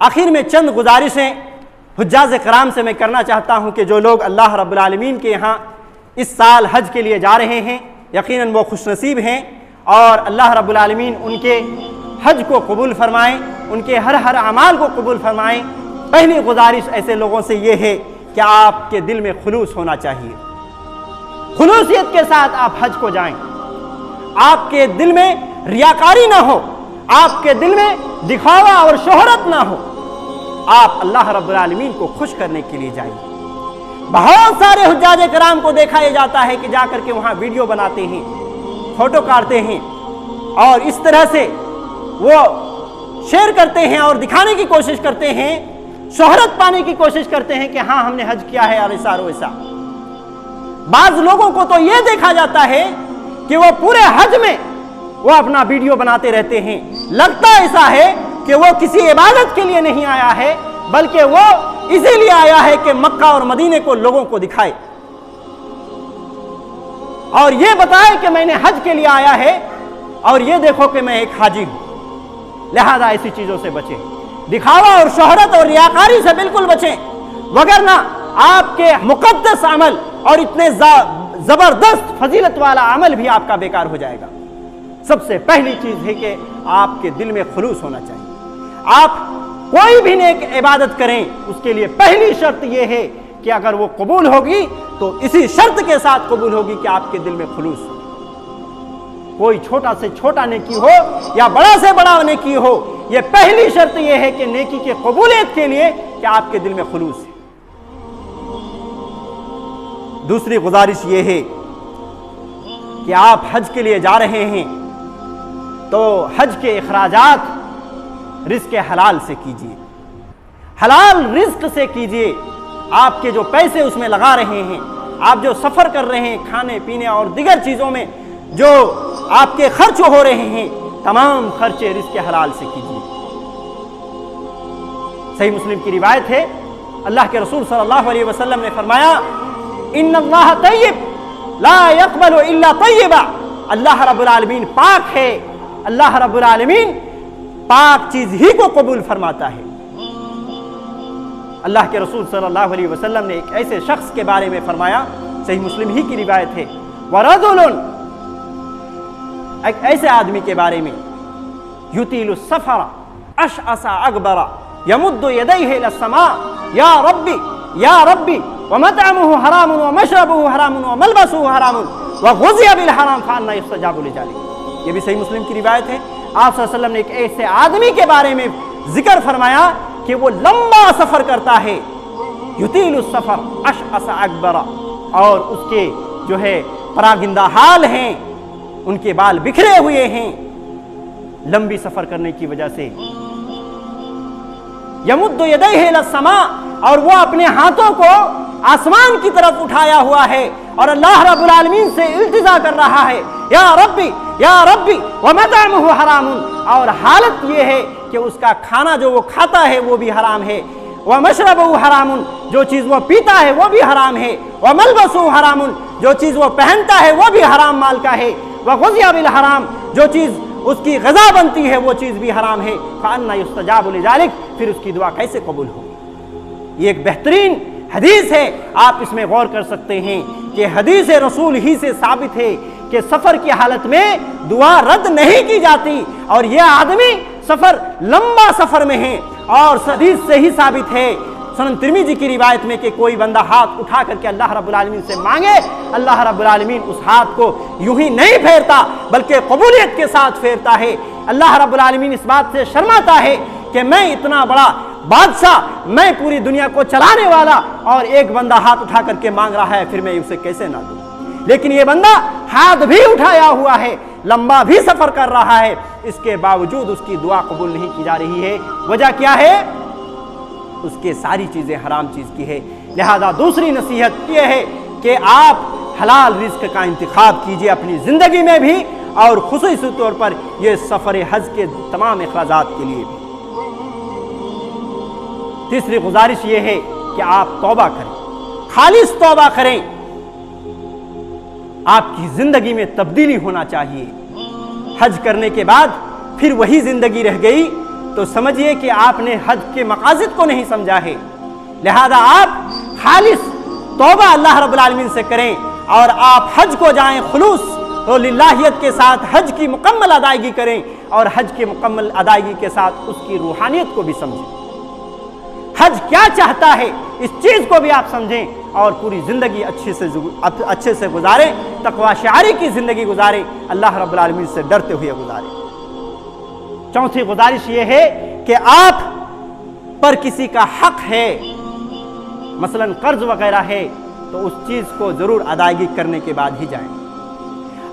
آخر میں چند گزارشیں حجاز کرام سے میں کرنا چاہتا ہوں کہ جو لوگ اللہ رب العالمین کے یہاں اس سال حج کے لیے جا رہے ہیں یقیناً وہ خوش نصیب ہیں، اور اللہ رب العالمین ان کے حج کو قبول فرمائیں، ان کے ہر اعمال کو قبول فرمائیں۔ پہلی گزارش ایسے لوگوں سے یہ ہے کہ آپ کے دل میں خلوص ہونا چاہیے، خلوصیت کے ساتھ آپ حج کو جائیں، آپ کے دل میں ریاکاری نہ ہو، آپ کے دل میں دکھاوا اور شہرت نہ ہو، آپ اللہ رب العالمین کو خوش کرنے کے لیے جائیں۔ بہت سارے حجاج کرام کو دیکھا یہ جاتا ہے کہ جا کر کے وہاں ویڈیو بناتے ہیں، فوٹو کاٹتے ہیں، اور اس طرح سے وہ شیئر کرتے ہیں اور دکھانے کی کوشش کرتے ہیں، شہرت پانے کی کوشش کرتے ہیں کہ ہاں ہم نے حج کیا ہے اور ایسا اور ویسا۔ بعض لوگوں کو تو یہ دیکھا جاتا ہے کہ وہ پورے حج میں وہ اپنا ویڈیو بناتے رہتے ہیں، لگتا ایسا ہے کہ وہ کسی عبادت کے لیے نہیں آیا ہے بلکہ وہ اسی لیے آیا ہے کہ مکہ اور مدینے کو لوگوں کو دکھائے اور یہ بتائے کہ میں نے حج کے لیے آیا ہے اور یہ دیکھو کہ میں ایک حاجی ہوں۔ لہذا ایسی چیزوں سے بچیں، دکھاوا اور شہرت اور ریاکاری سے بالکل بچیں، وگرنہ آپ کے مقدس عمل اور اتنے زبردست فضیلت والا عمل بھی آپ کا بیکار ہو جائے گا۔ سب سے پہلی چیز ہے کہ آپ کے دل میں خلوص ہونا چاہیے۔ آپ کوئی بھی نیک عبادت کریں اس کے لیے پہلی شرط یہ ہے کہ اگر وہ قبول ہوگی تو اسی شرط کے ساتھ قبول ہوگی کہ آپ کے دل میں خلوص ہو۔ کوئی چھوٹا سے چھوٹا نیکی ہو یا بڑا سے بڑا نیکی ہو، یہ پہلی شرط یہ ہے کہ نیکی کے قبولیت کے لیے کہ آپ کے دل میں خلوص ہے۔ دوسری گزارش یہ ہے کہ آپ حج کے لیے جا رہے ہیں تو حج کے اخراجات رزق حلال سے کیجیے، حلال رزق سے کیجیے۔ آپ کے جو پیسے اس میں لگا رہے ہیں، آپ جو سفر کر رہے ہیں، کھانے پینے اور دیگر چیزوں میں جو آپ کے خرچ ہو رہے ہیں، تمام خرچے رزق حلال سے کیجیے۔ صحیح مسلم کی روایت ہے، اللہ کے رسول صلی اللہ علیہ وسلم نے فرمایا ان اللہ طیب لا يقبل الا طیبا، اللہ رب العالمین پاک ہے، اللہ رب العالمین پاک چیز ہی کو قبول فرماتا ہے۔ اللہ کے رسول صلی اللہ علیہ وسلم نے ایک ایسے شخص کے بارے میں فرمایا، صحیح مسلم ہی کی روایت ہے، ورجل، ایک ایسے آدمی کے بارے میں، یطیل السفر اشعث اکبر یمد یدیہ الی السماء یا ربی یا ربی ومطعمه حرام ومشربه حرام وملبسه حرام وغذی بالحرام فانا یستجاب لذلک۔ یہ بھی صحیح مسلم کی روایت ہے۔ آپ صلی اللہ علیہ وسلم نے ایک ایسے آدمی کے بارے میں ذکر فرمایا کہ وہ لمبا سفر کرتا ہے، یطیل السفر اشعث اکبر، اور اس کے جو ہے پراگندہ حال ہیں، ان کے بال بکھرے ہوئے ہیں لمبی سفر کرنے کی وجہ سے۔ یمد یدیہ الی السماء، اور وہ اپنے ہاتھوں کو آسمان کی طرف اٹھایا ہوا ہے اور اللہ رب العالمین سے التجا کر رہا ہے، یا ربی یا ربی ومطعمہ حرام، اور حالت یہ ہے کہ اس کا کھانا جو وہ کھاتا ہے وہ بھی حرام ہے، ومشربہ حرام، جو چیز وہ پیتا ہے وہ بھی حرام ہے، وملبسہ حرام، جو چیز وہ پہنتا ہے وہ بھی حرام مال کا ہے، وغذی بالحرام، جو چیز اس کی غذا بنتی ہے وہ چیز بھی حرام ہے، فانا یستجاب لذلک، پھر اس کی دعا کیسے قبول ہوگی؟ یہ ایک بہترین حدیث ہے، آپ اس میں غور کر سکتے ہیں کہ حدیث رسول ہی سے ثابت ہے کہ سفر کی حالت میں دعا رد نہیں کی جاتی، اور یہ آدمی لمبا سفر میں ہے، اور حدیث سے ہی ثابت ہے سنن ترمذی کی روایت میں کہ کوئی بندہ ہاتھ اٹھا کر کے اللہ رب العالمین سے مانگے، اللہ رب العالمین اس ہاتھ کو یوں ہی نہیں پھیرتا بلکہ قبولیت کے ساتھ پھیرتا ہے۔ اللہ رب العالمین اس بات سے شرماتا ہے کہ میں اتنا بڑا بادشاہ، میں پوری دنیا کو چلانے والا، اور ایک بندہ ہاتھ اٹھا کر کے مانگ رہا ہے، پھر میں اسے کیسے نہ دوں؟ لیکن یہ بندہ ہاتھ بھی اٹھایا ہوا ہے، لمبا بھی سفر کر رہا ہے، اس کے باوجود اس کی دعا قبول نہیں کی جا رہی ہے۔ وجہ کیا ہے؟ اس کے ساری چیزیں حرام چیز کی ہے۔ لہذا دوسری نصیحت یہ ہے کہ آپ حلال رزق کا انتخاب کیجئے اپنی زندگی میں بھی، اور خصوصی طور پر یہ سفر حج کے تمام اخراجات کے لیے بھی۔ تیسری گزارش یہ ہے کہ آپ توبہ کریں، خالص توبہ کریں، آپ کی زندگی میں تبدیلی ہونا چاہیے۔ حج کرنے کے بعد پھر وہی زندگی رہ گئی تو سمجھیے کہ آپ نے حج کے مقاصد کو نہیں سمجھا ہے۔ لہذا آپ خالص توبہ اللہ رب العالمین سے کریں اور آپ حج کو جائیں خلوص اور للہیت کے ساتھ حج کی مکمل ادائیگی کریں اور حج کی مکمل ادائیگی کے ساتھ اس کی روحانیت کو بھی سمجھیں۔ حج کیا چاہتا ہے اس چیز کو بھی آپ سمجھیں اور پوری زندگی اچھے سے گزاریں، تقوی شعاری کی زندگی گزاریں، اللہ رب العالمین سے ڈرتے ہوئے گزاریں۔ چوتھی گزارش یہ ہے کہ آپ پر کسی کا حق ہے، مثلا قرض وغیرہ ہے، تو اس چیز کو ضرور ادائیگی کرنے کے بعد ہی جائیں،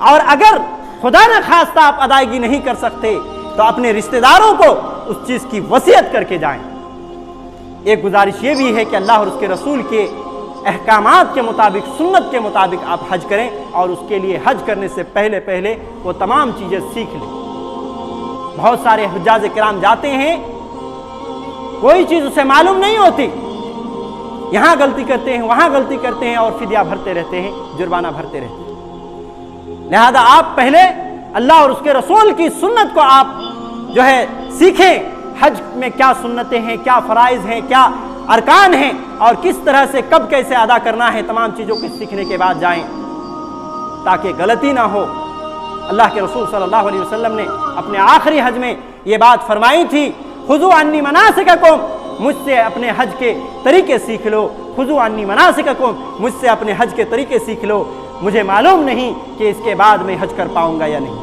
اور اگر خدا نہ خواستہ آپ ادائیگی نہیں کر سکتے تو اپنے رشتہ داروں کو اس چیز کی وصیت کر کے جائیں۔ ایک گزارش یہ بھی ہے کہ اللہ اور اس کے رسول کے احکامات کے مطابق، سنت کے مطابق آپ حج کریں، اور اس کے لیے حج کرنے سے پہلے وہ تمام چیزیں سیکھ لیں۔ بہت سارے حجاج کرام جاتے ہیں، کوئی چیز اسے معلوم نہیں ہوتی، یہاں غلطی کرتے ہیں، وہاں غلطی کرتے ہیں، اور فدیہ بھرتے رہتے ہیں، جرمانہ بھرتے رہتے ہیں۔ لہذا آپ پہلے اللہ اور اس کے رسول کی سنت کو آپ سیکھیں، حج میں کیا سنتیں ہیں، کیا فرائض ہیں، کیا ارکان ہیں، اور کس طرح سے کب کیسے ادا کرنا ہے، تمام چیزوں کو سیکھنے کے بعد جائیں تاکہ غلطی نہ ہو۔ اللہ کے رسول صلی اللہ علیہ وسلم نے اپنے آخری حج میں یہ بات فرمائی تھی، خذوا عنی مناسککم، مجھ سے اپنے حج کے طریقے سیکھ لو، خذوا عنی مناسککم، مجھ سے اپنے حج کے طریقے سیکھ لو، مجھے معلوم نہیں کہ اس کے بعد میں حج کر پاؤں گا یا نہیں۔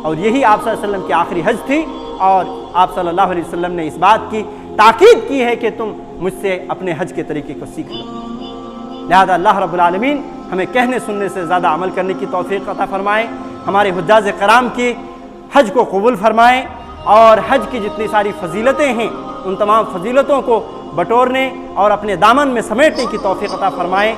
اور یہی آپ صلی اللہ علیہ وسلم کی آخری حج تھی، اور آپ صلی اللہ علیہ وسلم نے اس بات کی تاکید کی ہے کہ تم مجھ سے اپنے حج کے طریقے کو سیکھ لو۔ لہذا اللہ رب العالمین ہمیں کہنے سننے سے زیادہ عمل کرنے کی توفیق عطا فرمائے، ہمارے حجاج کرام کی حج کو قبول فرمائے، اور حج کی جتنی ساری فضیلتیں ہیں ان تمام فضیلتوں کو بٹورنے اور اپنے دامن میں سمیٹنے کی توفیق عطا فرمائے۔